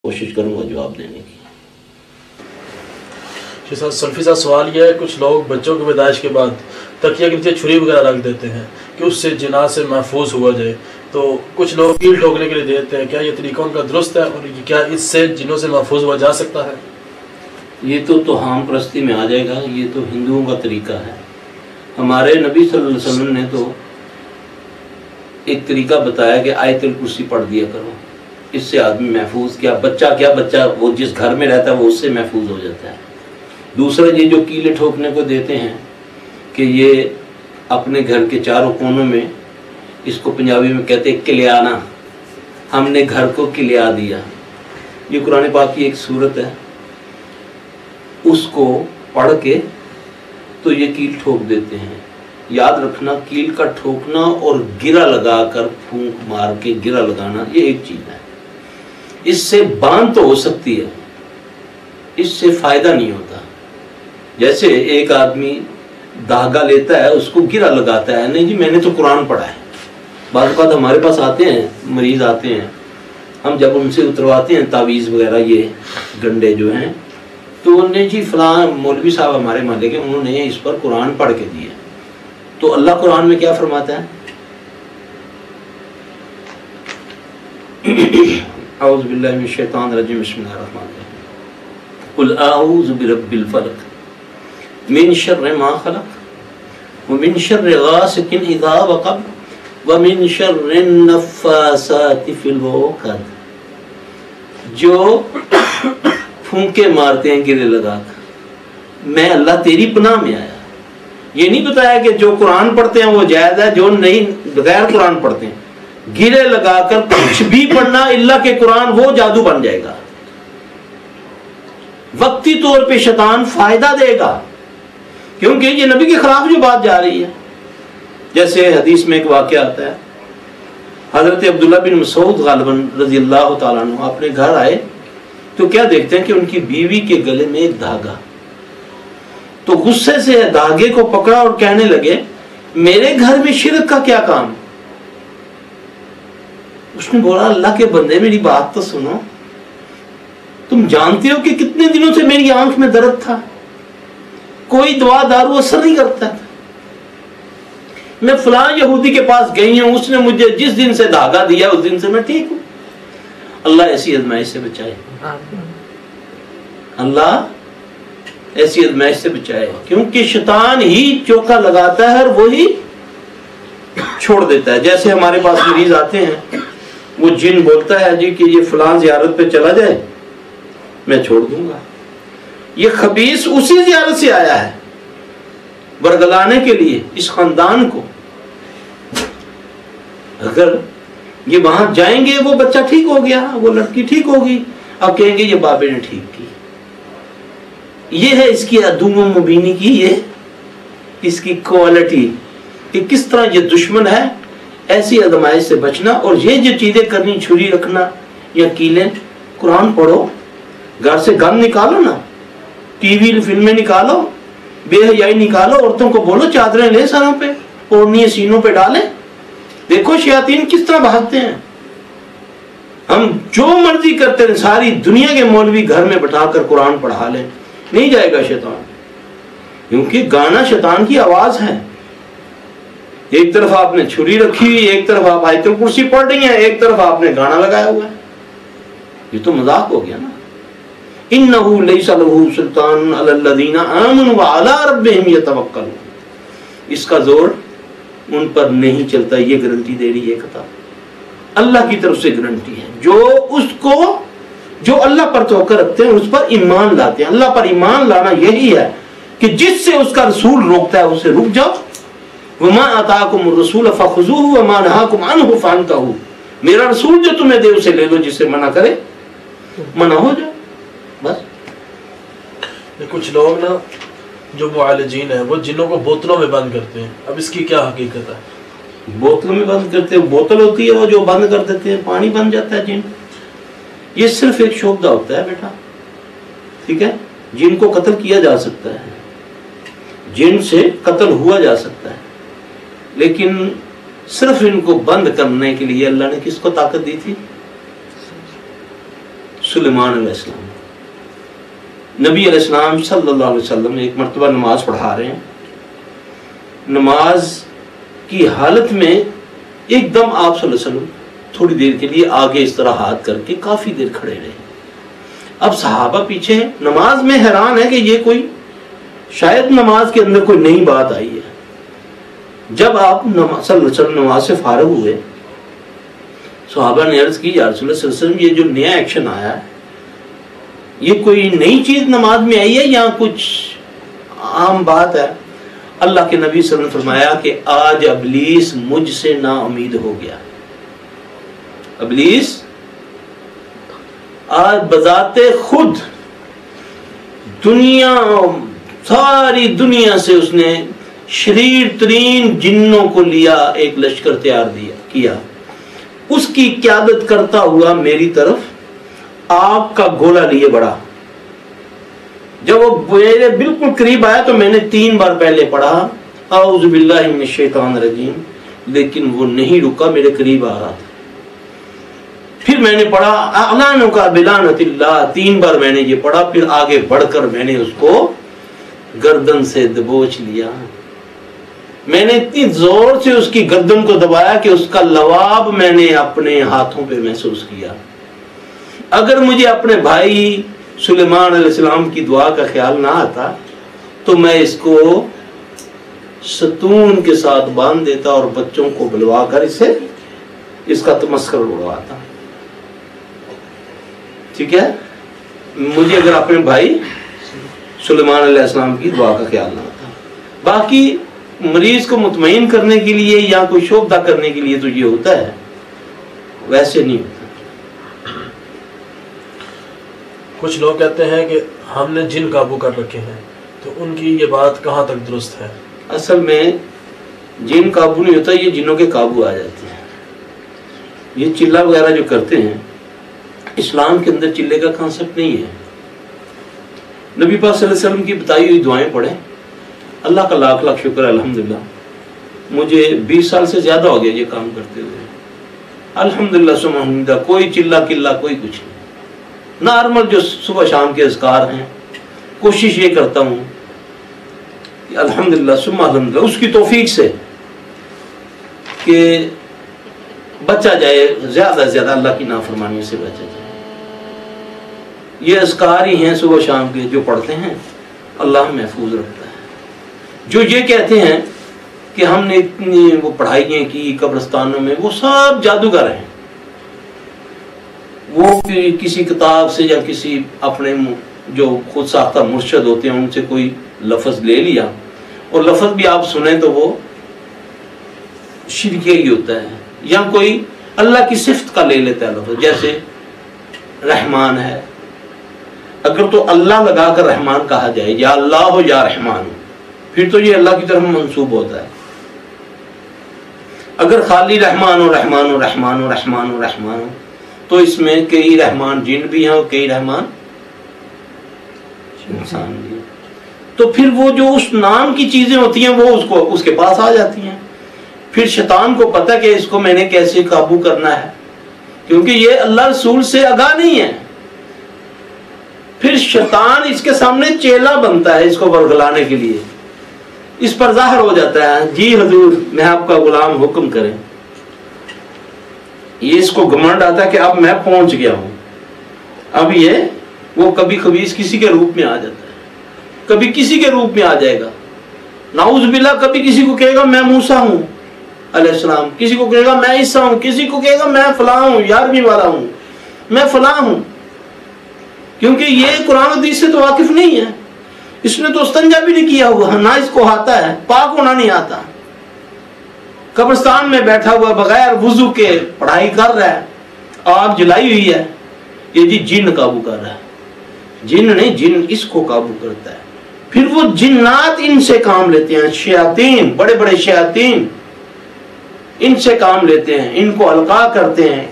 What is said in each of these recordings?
کوشش کروں گا جواب دینے کی۔ جی سر، سلفی صاحب سوال یہ ہے، کچھ لوگ بچوں کی پیدائش کے بعد تکیہ کے نیچے چھری وغیرہ رکھ دیتے ہیں کہ اس سے جناح سے محفوظ ہوا جائے، تو کچھ لوگ کیل ٹھوکنے کے لیے دیتے ہیں، کیا یہ طریقہ ان کا درست ہے اور کیا اس سے جنوں سے محفوظ ہوا جا سکتا ہے؟ یہ تو توہام پرستی میں آ جائے گا، یہ تو ہندوؤں کا طریقہ ہے۔ ہمارے نبی صلی اللہ علیہ وسلم نے تو ایک طریقہ بتایا کہ آیت الکرسی پڑھ دیا کرو، اس سے آدمی محفوظ، کیا بچہ وہ جس گھر میں رہتا ہے وہ اس سے محفوظ ہو جاتا ہے۔ دوسرا یہ جو کیلے ٹھوکنے کو دیتے ہیں کہ یہ اپنے گھر کے چاروں کونوں میں، اس کو پنجابی میں کہتے ہیں کلیانا، ہم نے گھر کو کلیا دیا، یہ قرآن پاک کی ایک سورت ہے، اس کو پڑھ کے تو یہ کیل ٹھوک دیتے ہیں۔ یاد رکھنا، کیل کا ٹھوکنا اور گرہ لگا کر پھونک مار کے گرہ لگانا یہ ایک چیز ہے، اس سے باندھ تو ہو سکتی ہے، اس سے فائدہ نہیں ہوتا۔ جیسے ایک آدمی دھاگا لیتا ہے، اس کو گرہ لگاتا ہے، نہیں جی میں نے تو قرآن پڑھا ہے۔ بعض اوقات ہمارے پاس آتے ہیں مریض، آتے ہیں، ہم جب ان سے اترواتے ہیں تعویذ وغیرہ یہ گنڈے جو ہیں، تو انہوں نے جی فلاں مولوی صاحب ہمارے محلے کے، انہوں نے اس پر قرآن پڑھ کے دیے۔ تو اللہ قرآن میں کیا فرماتا ہے؟ اعوذ باللہ من الشیطان الرجیم، بسم اللہ الرحمن الرحیم، قل اعوذ برب الفلق من شر ما خلق ومن شر غاسق اذا وقب ومن شر النفاثات فی العقد۔ جو پھونکے مارتے ہیں گرے لگا کر، میں اللہ تیری پناہ میں آیا۔ یہ نہیں بتایا کہ جو قرآن پڑھتے ہیں وہ جائز ہے، جو نہیں بغیر قرآن پڑھتے ہیں گرے لگا کر کچھ بھی پڑھنا اللہ کے قرآن، وہ جادو بن جائے گا، وقتی طور پہ شیطان فائدہ دے گا، کیونکہ یہ نبی کے خلاف جو بات جا رہی ہے۔ جیسے حدیث میں ایک واقعہ آتا ہے، حضرت عبداللہ بن مسعود غالباً رضی اللہ تعالیٰ عنہ اپنے گھر آئے تو کیا دیکھتے ہیں کہ ان کی بیوی کے گلے میں ایک دھاگا، تو غصے سے دھاگے کو پکڑا اور کہنے لگے میرے گھر میں شرک کا کیا کام؟ اس نے بولا اللہ کے بندے میری بات تو سنو، تم جانتے ہو کہ کتنے دنوں سے میری آنکھ میں درد تھا، کوئی دوا دارو اثر نہیں کرتا تھا، میں فلاں یہودی کے پاس گئی ہوں، اس نے مجھے جس دن سے دھاگا دیا اس دن سے میں ٹھیک ہوں۔ اللہ ایسی آزمائش سے بچائے، اللہ ایسی آزمائش سے بچائے، کیونکہ شیطان ہی چوکا لگاتا ہے اور وہی چھوڑ دیتا ہے۔ جیسے ہمارے پاس مریض آتے ہیں، وہ جن بولتا ہے جی کہ یہ فلاں زیارت پہ چلا جائے میں چھوڑ دوں گا، یہ خبیث اسی زیارت سے آیا ہے برگلانے کے لیے اس خاندان کو، اگر یہ وہاں جائیں گے وہ بچہ ٹھیک ہو گیا، وہ لڑکی ٹھیک ہوگی، اب کہیں گے یہ بابے نے ٹھیک کی۔ یہ ہے اس کی عدو مبینی کی، یہ اس کی کوالٹی کہ کس طرح یہ دشمن ہے۔ ایسی آزمائش سے بچنا، اور یہ جو چیزیں کرنی، چھری رکھنا یا کیلیں، قرآن پڑھو، گھر سے گند نکالو نا، ٹی وی فلمیں نکالو، بے حیائی نکالو، عورتوں کو بولو چادریں لے سروں پہ، اوڑھنی سینوں پہ ڈالیں، دیکھو شیاطین کس طرح بھاگتے ہیں۔ ہم جو مرضی کرتے ہیں، ساری دنیا کے مولوی گھر میں بٹھا کر قرآن پڑھا لیں، نہیں جائے گا شیطان، کیونکہ گانا شیطان کی آواز ہے۔ ایک طرف آپ نے چھری رکھی ہوئی، ایک طرف آپ آیت الکرسی پڑھ رہی ہیں، ایک طرف آپ نے گانا لگایا ہوا ہے، یہ تو مذاق ہو گیا نا۔ إِنَّهُ لَيْسَ لَهُ سُلْطَانٌ عَلَى الَّذِينَ آمَنُوا وَعَلَىٰ رَبِّهِمْ يَتَوَكَّلُونَ، اس کا زور ان پر نہیں چلتا، یہ گارنٹی دے رہی ہے کتاب، اللہ کی طرف سے گارنٹی ہے۔ جو اللہ پر توقع رکھتے ہیں اس پر ایمان لاتے ہیں۔ اللہ پر ایمان لانا یہی ہے کہ جس سے اس کا رسول روکتا ہے اسے رک جاؤ، وَمَا آتَاكُمُ الرَّسُولُ فَخُذُوهُ وَمَا نَهَاكُمْ عَنْهُ فَانْتَهُوا، میرا رسول جو تمہیں دے اسے لے لو، جسے منع کرے منع ہو جاؤ، بس۔ کچھ لوگ نا جو معالجین ہیں وہ جنوں کو بوتلوں میں بند کرتے ہیں، اب اس کی کیا حقیقت ہے؟ بوتلوں میں بند کرتے ہیں، بوتل ہوتی ہے وہ جو بند کر دیتے ہیں، پانی بن جاتا ہے جن، یہ صرف ایک شوبدہ ہوتا ہے بیٹا، ٹھیک ہے؟ جن کو قتل کیا جا سکتا ہے، جن سے قتل ہوا جا سکتا ہے، لیکن صرف ان کو بند کرنے کے لیے اللہ نے کس کو طاقت دی تھی؟ سلیمان علیہ السلام. نبی علیہ السلام صلی اللہ علیہ وسلم ایک مرتبہ نماز پڑھا رہے ہیں. نماز کی حالت میں ایک دم آپ صلی اللہ علیہ وسلم تھوڑی دیر کے لیے آگے اس طرح ہاتھ کر کے کافی دیر کھڑے رہے. اب صحابہ پیچھے ہیں, نماز میں حیران ہے کہ یہ کوئی شاید نماز کے اندر کوئی نئی بات آئی ہے. جب آپ صلی اللہ علیہ وسلم نماز سے فارغ ہوئے, صحابہ نے عرض کی یا رسول اللہ صلی اللہ علیہ وسلم یہ جو نیا ایکشن آیا ہے یہ کوئی نئی چیز نماز میں آئی ہے یا کچھ عام بات ہے؟ اللہ کے نبی صلی اللہ علیہ وسلم نے فرمایا کہ آج ابلیس مجھ سے نا امید ہو گیا. ابلیس آج بذات خود دنیا, ساری دنیا سے اس نے شریر ترین جنوں کو لیا, ایک لشکر تیار کیا, اس کی قیادت کرتا ہوا میری طرف آگ کا گولا لیے بڑھا. جب وہ میرے بالکل قریب آیا تو میں نے 3 بار پہلے پڑھا اعوذ باللہ من الشیطان الرجیم, لیکن وہ نہیں رکا, میرے قریب آ رہا تھا. پھر میں نے پڑھا اعلانک بلعنت اللہ, 3 بار میں نے یہ پڑھا. پھر آگے بڑھ کر میں نے اس کو گردن سے دبوچ لیا. میں نے اتنی زور سے اس کی گردن کو دبایا کہ اس کا لواب میں نے اپنے ہاتھوں پہ محسوس کیا. اگر مجھے اپنے بھائی سلیمان علیہ السلام کی دعا کا خیال نہ آتا تو میں اس کو ستون کے ساتھ باندھ دیتا اور بچوں کو بلوا کر اس کا تمسخر اڑواتا. ٹھیک ہے, مجھے اگر اپنے بھائی سلیمان علیہ السلام کی دعا کا خیال نہ آتا. باقی مریض کو مطمئن کرنے کے لیے یا کوئی شوبدہ کرنے کے لیے تو یہ ہوتا ہے, ویسے نہیں ہوتا. کچھ لوگ کہتے ہیں کہ ہم نے جن قابو کر رکھے ہیں, تو ان کی یہ بات کہاں تک درست ہے؟ اصل میں جن قابو نہیں ہوتا, یہ جنوں کے قابو آ جاتے ہیں. یہ چلہ وغیرہ جو کرتے ہیں, اسلام کے اندر چلے کا کانسیپٹ نہیں ہے. نبی پاک صلی اللہ علیہ وسلم کی بتائی ہوئی دعائیں پڑھیں. اللہ کا لاکھ لاکھ شکر ہے, الحمدللہ مجھے 20 سال سے زیادہ ہو گیا یہ کام کرتے ہوئے. الحمدللہ سبحاناللہ, کوئی چلہ قلہ کوئی کچھ نہیں. نارمل جو صبح شام کے اذکار ہیں, کوشش یہ کرتا ہوں کہ الحمدللہ ثم الحمدللہ اس کی توفیق سے کہ بچا جائے, زیادہ سے زیادہ اللہ کی نافرمانی سے بچا جائے. یہ اذکار ہی ہیں صبح شام کے جو پڑھتے ہیں, اللہ محفوظ رکھتا ہے. جو یہ کہتے ہیں کہ ہم نے اتنی وہ پڑھائیاں کی قبرستانوں میں, وہ سب جادوگر ہیں. وہ کسی کتاب سے یا کسی اپنے جو خود ساختہ مرشد ہوتے ہیں ان سے کوئی لفظ لے لیا, اور لفظ بھی آپ سنیں تو وہ شرکیہ ہی ہوتا ہے. یا کوئی اللہ کی صفت کا لے لیتا ہے لفظ, جیسے رحمان ہے, اگر تو اللہ لگا کر رحمان کہا جائے, یا اللہ ہو یا رحمان ہو, پھر تو یہ اللہ کی طرف منسوب ہوتا ہے. اگر خالی رحمان ہو رحمان ہو رحمان ہو رحمان ہو رحمان ہو, تو اس میں کئی رحمان جن بھی ہیں اور کئی رحمان انسان بھی ہیں. تو پھر وہ جو اس نام کی چیزیں ہوتی ہیں وہ اس کے پاس آ جاتی ہیں. پھر شیطان کو پتہ کہ اس کو میں نے کیسے قابو کرنا ہے, کیونکہ یہ اللہ رسول سے آگاہ نہیں ہے. پھر شیطان اس کے سامنے چیلا بنتا ہے اس کو ورگلانے کے لیے. اس پر ظاہر ہو جاتا ہے, جی حضور میں آپ کا غلام, حکم کریں. یہ اس کو گھمنڈ آتا ہے کہ اب میں پہنچ گیا ہوں. اب یہ وہ کبھی خبیث کسی کے روپ میں آ جاتا ہے, کبھی کسی کے روپ میں آ جائے گا. نعوذ باللہ, کبھی کسی کو کہے گا میں موسیٰ ہوں علیہ السلام, کسی کو کہے گا میں عیسیٰ ہوں, کسی کو کہے گا میں فلاں ہوں, 11ویں والا ہوں, میں فلاں ہوں. کیونکہ یہ قرآن حدیث سے تو واقف نہیں ہے. اس نے تو استنجا بھی نہیں کیا ہوا, نہ اس کو آتا ہے, پاک ہونا نہیں آتا. قبرستان میں بیٹھا ہوا بغیر وضو کے پڑھائی کر رہا ہے, آگ جلائی ہوئی ہے, یہ جی جن قابو کر رہا ہے. جن نہیں, جن اس کو قابو کرتا ہے. پھر وہ جنات ان سے کام لیتے ہیں, شیاطین, بڑے بڑے شیاطین ان سے کام لیتے ہیں, ان کو القاء کرتے ہیں,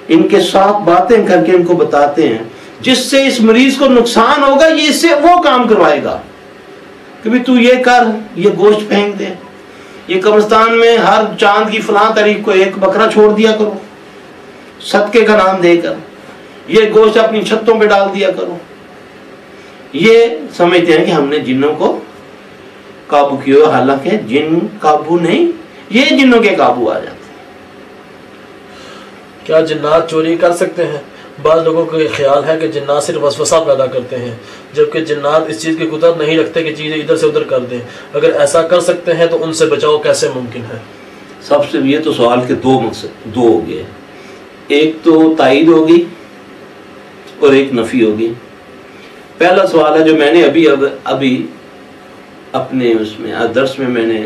ان کے ساتھ باتیں کر کے ان کو بتاتے ہیں جس سے اس مریض کو نقصان ہوگا, یہ اس سے وہ کام کروائے گا کہ بھی تو یہ کر, یہ گوشت پھینک دے, یہ قبرستان میں ہر چاند کی فلاں تاریخ کو ایک بکرا چھوڑ دیا کرو صدقے کا نام دے کر, یہ گوشت اپنی چھتوں پہ ڈال دیا کرو. یہ سمجھتے ہیں کہ ہم نے جنوں کو قابو کیا، حالانکہ جن قابو نہیں، یہ جنوں کے قابو آ جاتے ہیں. کیا جنات چوری کر سکتے ہیں؟ بعض لوگوں کا یہ خیال ہے کہ جنات صرف وسوسہ پیدا کرتے ہیں، جبکہ جنات اس چیز کی قدرت نہیں رکھتے کہ چیزیں ادھر سے ادھر کر دیں. اگر ایسا کر سکتے ہیں تو ان سے بچاؤ کیسے ممکن ہے؟ سب سے یہ تو سوال کے دو ہو گئے، ایک تو تائید ہوگی اور ایک نفی ہوگی. پہلا سوال ہے جو میں نے ابھی اپنے اس میں درس میں نے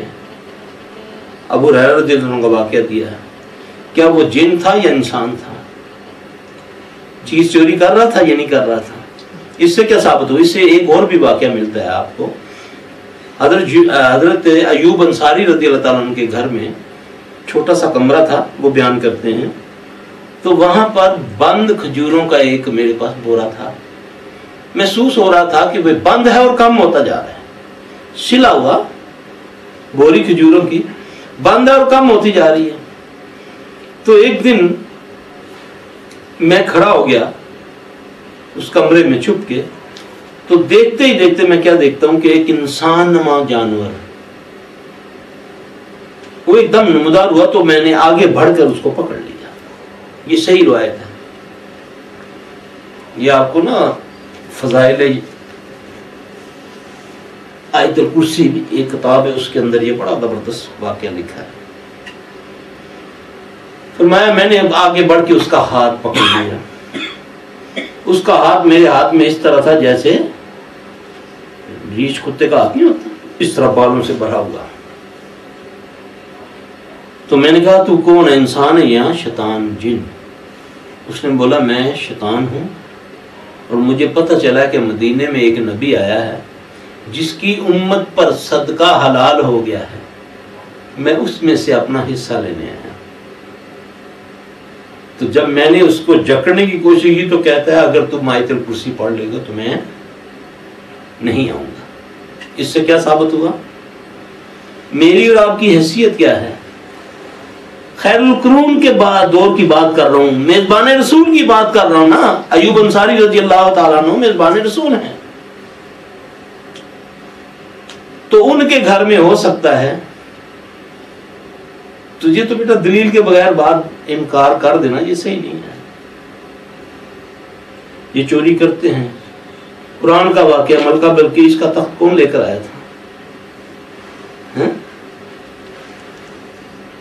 ابو ہریرہ رضی اللہ عنہ کا واقعہ دیا ہے. کیا وہ جن تھا یا انسان تھا؟ چیز چوری کر رہا تھا یا نہیں کر رہا تھا؟ اس سے کیا ثابت ہو؟ اس سے ایک اور بھی واقعہ ملتا ہے آپ کو. حضرت ایوب انصاری رضی اللہ تعالیٰ عنہ کے گھر میں چھوٹا سا کمرہ تھا، وہ بیان کرتے ہیں. تو وہاں پر بند کھجوروں کا ایک میرے پاس بورا تھا. محسوس ہو رہا تھا کہ وہ بند ہے اور کم ہوتا جا رہا ہے. سلا ہوا بوری کھجوروں کی بند ہے اور کم ہوتی جا رہی ہے. تو ایک دن میں کھڑا ہو گیا اس کمرے میں چھپ کے، تو دیکھتے ہی دیکھتے میں کیا دیکھتا ہوں کہ ایک انسان نما جانور وہ ایک دم نمودار ہوا. تو میں نے آگے بڑھ کر اس کو پکڑ لیا. یہ صحیح روایت ہے. یہ آپ کو نا فضائل آیت الکرسی بھی ایک کتاب ہے، اس کے اندر یہ بڑا زبردست واقعہ لکھا ہے. فرمایا میں نے آگے بڑھ کے اس کا ہاتھ پکڑ لیا. اس کا ہاتھ میرے ہاتھ میں اس طرح تھا جیسے ریچھ کتے کا ہاتھ نہیں ہوتا، اس طرح بالوں سے بھرا ہوا. تو میں نے کہا تو کون ہے؟ انسان ہے یا شیطان جن؟ اس نے بولا میں شیطان ہوں، اور مجھے پتہ چلا کہ مدینے میں ایک نبی آیا ہے جس کی امت پر صدقہ حلال ہو گیا ہے، میں اس میں سے اپنا حصہ لینے آیا. تو جب میں نے اس کو جکڑنے کی کوشش کی تو کہتا ہے اگر تم آیت الکرسی پڑھ لے گا تو میں نہیں آؤں گا. اس سے کیا ثابت ہوا؟ میری اور آپ کی حیثیت کیا ہے؟ خیر القرون کے بعد دور کی بات کر رہا ہوں، میزبان رسول کی بات کر رہا ہوں نا. ایوب انصاری رضی اللہ تعالیٰ عنہ میزبان رسول ہیں. تو ان کے گھر میں ہو سکتا ہے. تو یہ تو بیٹا دلیل کے بغیر بات انکار کر دینا یہ صحیح نہیں ہے. یہ چوری کرتے ہیں. قرآن کا واقعہ ملکہ بلقیس کا تخت کون لے کر آیا تھا؟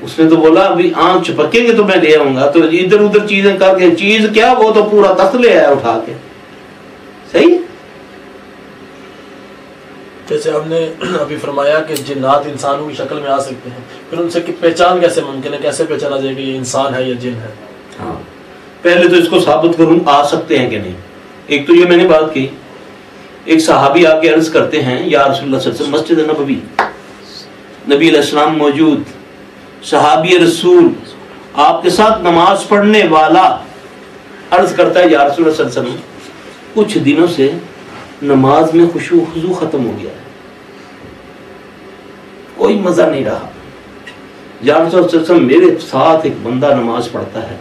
اس نے تو بولا ابھی آنکھ چھپکیں گے تو میں لے آؤں گا. تو ادھر ادھر چیزیں کر کے چیز کیا وہ تو پورا تخت لے آیا اٹھا کے. صحیح. جیسے ہم نے ابھی فرمایا کہ جنات انسانوں کی شکل میں آ سکتے ہیں، پھر ان سے پہچان کیسے ممکن ہے؟ کیسے پہچانا جائے کہ یہ انسان ہے یا جن ہے؟ ہاں پہلے تو اس کو ثابت کروں آ سکتے ہیں کہ نہیں. ایک تو یہ میں نے بات کی، ایک صحابی آ کے عرض کرتے ہیں یا رسول اللہ صلی اللہ علیہ وسلم، مسجد نبوی نبی علیہ السلام موجود، صحابی رسول آپ کے ساتھ نماز پڑھنے والا عرض کرتا ہے یا رسول اللہ صلی اللہ علیہ وسلم کچھ دنوں سے نماز میں خشوع خضوع ختم ہو گیا ہے، کوئی مزہ نہیں رہا. یا رسول اللہ صلی اللہ علیہ وسلم میرے ساتھ ایک بندہ نماز پڑھتا ہے،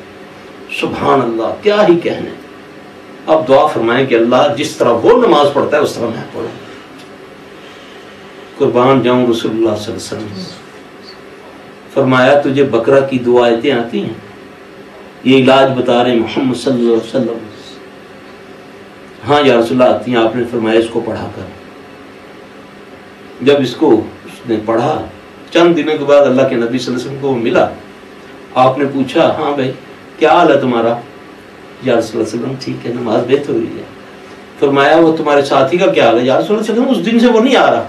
سبحان اللہ کیا ہی کہنے. اب دعا فرمائیں کہ اللہ جس طرح وہ نماز پڑھتا ہے اس طرح میں پڑھوں. قربان جاؤں رسول اللہ صلی اللہ علیہ وسلم. فرمایا تجھے بقرہ کی دو آیتیں آتی ہیں، یہ علاج بتا رہے محمد صلی اللہ علیہ وسلم. ہاں یا رسول اللہ آتی ہیں. آپ نے فرمایا اس کو پڑھا کر. جب اس کو اس نے پڑھا چند دنوں کے بعد اللہ کے نبی صلی اللہ علیہ وسلم کو ملا. آپ نے پوچھا ہاں بھائی کیا حال ہے تمہارا؟ یا رسول اللہ صلی اللہ علیہ وسلم ٹھیک ہے نماز بہتر ہوئی ہے. فرمایا وہ تمہارے ساتھی کا کیا حال ہے؟ یا رسول اللہ صلی اللہ علیہ وسلم اس دن سے وہ نہیں آ رہا.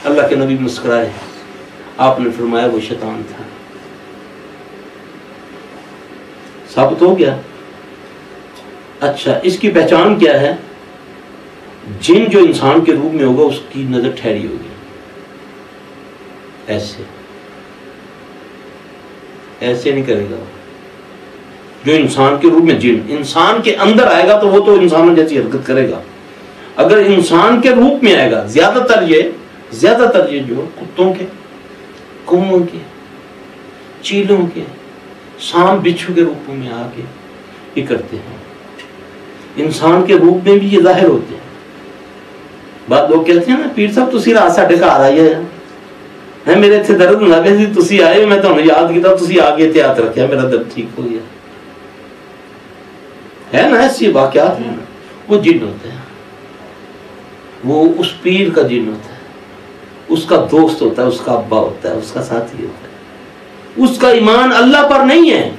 اللہ کے نبی مسکرائے. آپ نے فرمایا وہ شیطان تھا. ثابت ہو گیا. اچھا اس کی پہچان کیا ہے؟ جن جو انسان کے روپ میں ہوگا اس کی نظر ٹھہری ہوگی ایسے ایسے نہیں کرے گا. جو انسان کے روپ میں جن انسان کے اندر آئے گا تو وہ تو انسانوں جیسی حرکت کرے گا. اگر انسان کے روپ میں آئے گا زیادہ تر یہ جو کتوں کے، کووں کے، چیلوں کے، سانپ بچھو کے روپوں میں آ کے یہ کرتے ہیں. انسان کے روپ میں بھی یہ ظاہر ہوتے ہیں. بعد لوگ کہتے ہیں نا پیر صاحب تسی رات ساڈے گھر آئے ہیں, میرے اتنے درد ہوندا پیا سی, تسی آئے, میں تمہیں یاد کیتا, تسی آ کے ہاتھ رکھیا, میرا درد ٹھیک ہو گیا. ہے نا ایسی واقعات ہیں. وہ جن ہوتے ہیں, وہ اس پیر کا جن ہوتا ہے, اس کا دوست ہوتا ہے, اس کا ابا ہوتا ہے, اس کا ساتھی ہوتا ہے. اس کا ایمان اللہ پر نہیں ہے.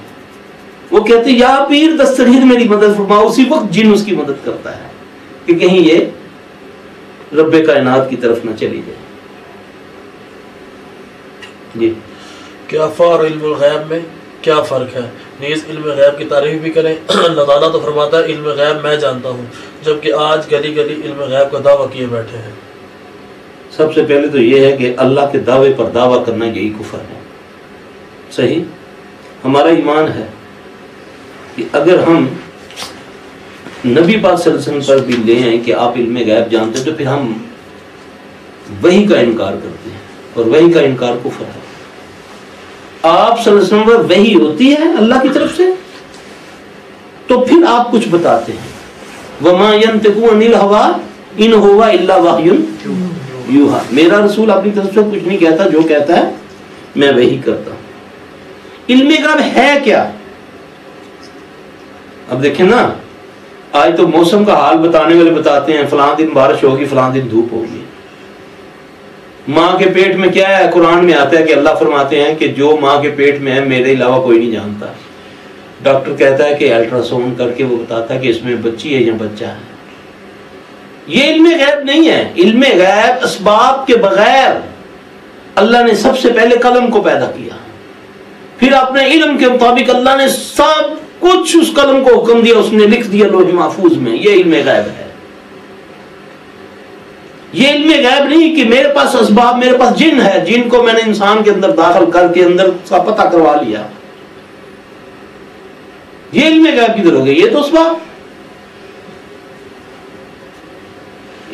وہ کہتے یا پیر دستگیر میری مدد فرما, اسی وقت جن اس کی مدد کرتا ہے کہ کہیں یہ رب کائنات کی طرف نہ چلی جائے. جی کیا فار علم الغیب میں کیا فرق ہے؟ نیز علم غیب کی تعریف بھی کریں. اللہ تعالیٰ تو فرماتا ہے علم غیب میں جانتا ہوں, جبکہ آج گلی گلی علم غیب کا دعویٰ کیے بیٹھے ہیں. سب سے پہلے تو یہ ہے کہ اللہ کے دعوے پر دعویٰ کرنا یہی کفر ہے. صحیح. ہمارا ایمان ہے کہ اگر ہم نبی پاک صلی اللہ علیہ وسلم پر بھی لے آئیں کہ آپ علم غیب جانتے ہیں, تو پھر ہم وحی کا انکار کرتے ہیں, اور وحی کا انکار کفر ہے. آپ صلی اللہ علیہ وسلم پر وحی ہوتی ہے اللہ کی طرف سے, تو پھر آپ کچھ بتاتے ہیں. وَمَا يَنْتِقُ عَنِ الْهَوَىٰ إِنْ هُوَ إِلَّا وَحْيٌ يُوحَىٰ. میرا رسول اپنی طرف سے کچھ نہیں کہتا, جو کہتا ہے میں وہی کرتا ہوں. علم غیب ہے کیا؟ اب دیکھیں نا, آج تو موسم کا حال بتانے والے بتاتے ہیں فلاں دن بارش ہوگی, فلاں دن دھوپ ہوگی. ماں کے پیٹ میں کیا ہے؟ قرآن میں آتا ہے کہ اللہ فرماتے ہیں کہ جو ماں کے پیٹ میں ہے میرے علاوہ کوئی نہیں جانتا. ڈاکٹر کہتا ہے کہ الٹرا ساؤنڈ کر کے وہ بتاتا ہے کہ اس میں بچی ہے یا بچہ ہے. یہ علم غیب نہیں ہے. علم غیب اسباب کے بغیر اللہ نے سب سے پہلے قلم کو پیدا کیا, پھر اپنے علم کے مطابق اللہ نے سب کچھ اس قلم کو حکم دیا, اس نے لکھ دیا لوح محفوظ میں. یہ علم غیب ہے. یہ علم غیب نہیں کہ میرے پاس اسباب, میرے پاس جن ہے, جن کو میں نے انسان کے اندر داخل کر کے اندر کا پتہ کروا لیا. یہ علم غیب کدھر ہو گیا؟ یہ تو اسباب.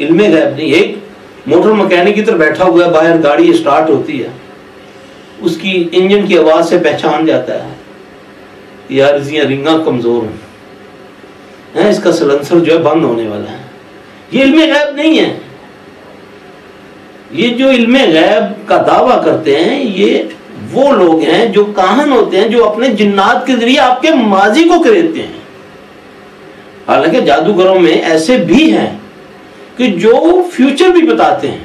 علم غیب نہیں. ایک موٹر مکینک کی طرح بیٹھا ہوا ہے باہر, گاڑی اسٹارٹ ہوتی ہے, اس کی انجن کی آواز سے پہچان جاتا ہے یار اس کی رنگاں کمزور ہیں, اس کا سلنسر جو ہے بند ہونے والا ہے. یہ علم غیب نہیں ہے. یہ جو علم غیب کا دعویٰ کرتے ہیں یہ وہ لوگ ہیں جو کاہن ہوتے ہیں, جو اپنے جنات کے ذریعے آپ کے ماضی کو کریتے ہیں. حالانکہ جادوگروں میں ایسے بھی ہیں کہ جو فیوچر بھی بتاتے ہیں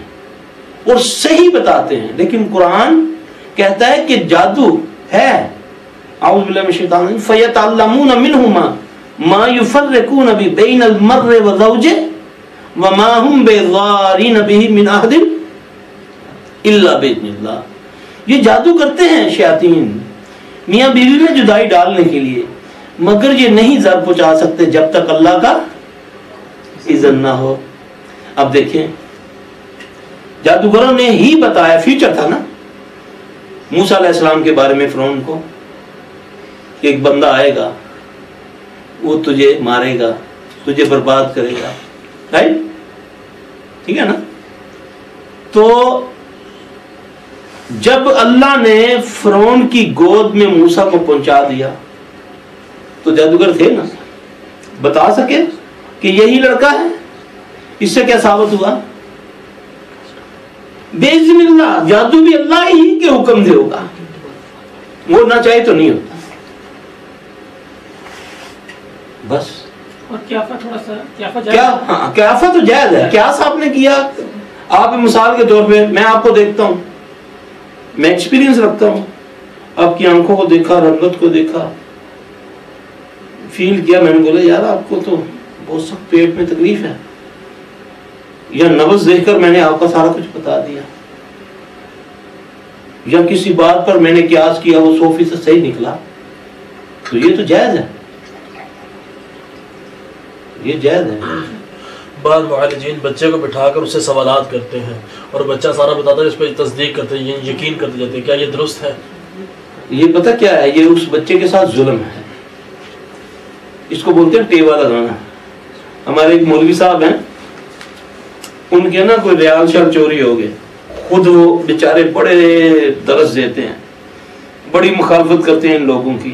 اور صحیح بتاتے ہیں, لیکن قرآن کہتا ہے کہ جادو ہے. اعوذ باللہ من الشیطان الرجیم. فَيَتَعَلَّمُونَ مِنْهُمَا مَا يُفَرِّقُونَ بَيْنَ الْمَرِّ وَالزَّوْجِ وَمَا هُمْ بِضَارِّينَ بِهِ مِنْ أَحَدٍ إِلَّا بِإِذْنِ اللَّهِ. یہ جادو کرتے ہیں شیاطین میاں بیوی میں جدائی ڈالنے کے لیے, مگر یہ نہیں زر پہنچا سکتے جب تک اللہ کا اذن نہ ہو. اب دیکھیں جادوگروں نے ہی بتایا, فیوچر تھا نا موسیٰ علیہ السلام کے بارے میں فرعون کو, کہ ایک بندہ آئے گا, وہ تجھے مارے گا, تجھے برباد کرے گا. رائٹ, ٹھیک ہے نا. تو جب اللہ نے فرعون کی گود میں موسیٰ کو پہنچا دیا تو جادوگر تھے نا, بتا سکے کہ یہی لڑکا ہے. اس سے کیا ثابت ہوا؟ باذن اللہ. جادو بھی اللہ ہی کے حکم سے ہوگا, وہ نہ چاہے تو نہیں ہوتا. بس. اور قیافہ تھوڑا سا قیافہ تو جائز ہے. قیاس آپ نے کیا, آپ مثال کے طور پہ میں آپ کو دیکھتا ہوں, میں ایکسپیرینس رکھتا ہوں, آپ کی آنکھوں کو دیکھا, رنگت کو دیکھا, فیل کیا, میں نے بولا یار آپ کو تو بہت سخت پیٹ میں تکلیف ہے, یا نبض دیکھ کر میں نے آپ کا سارا کچھ بتا دیا, یا کسی بات پر میں نے قیاس کیا وہ 100% صحیح نکلا, تو یہ تو جائز ہے. یہ جائز ہے. بعض معالجین بچے کو بٹھا کر اس سے سوالات کرتے ہیں اور بچہ سارا بتاتا ہے, اس پہ تصدیق کرتے ہیں, یقین کرتے جاتے ہیں. کیا یہ درست ہے؟ یہ پتہ کیا ہے, یہ اس بچے کے ساتھ ظلم ہے. اس کو بولتے ہیں ٹیوا لگانا. ہمارے ایک مولوی صاحب ہیں, ان کے نا کوئی ریال شال چوری ہو گئے, خود وہ بیچارے بڑے درس دیتے ہیں, بڑی مخالفت کرتے ہیں ان لوگوں کی